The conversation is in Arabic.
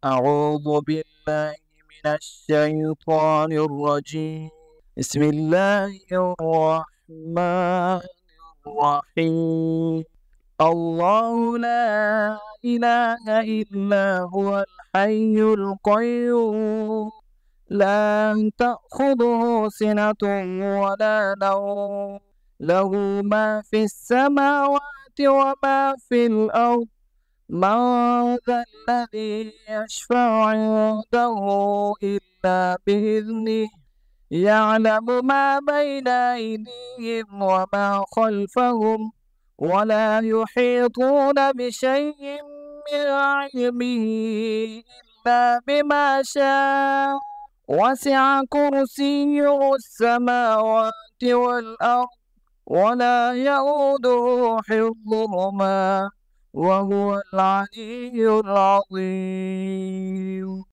أعوذ بالله من الشيطان الرجيم. بسم الله الرحمن الرحيم. الله لا إله إلا هو الحي القيوم، لا تأخذه سنة ولا نوم، له ما في السماوات وما في الأرض. من ذا الذي يشفع عنده إلا بإذنه، يعلم ما بين أيديهم وما خلفهم، ولا يحيطون بشيء من علمه إلا بما شاء. وسع كرسيه السماوات والأرض، ولا يؤوده حفظهما، وهو العلي العظيم.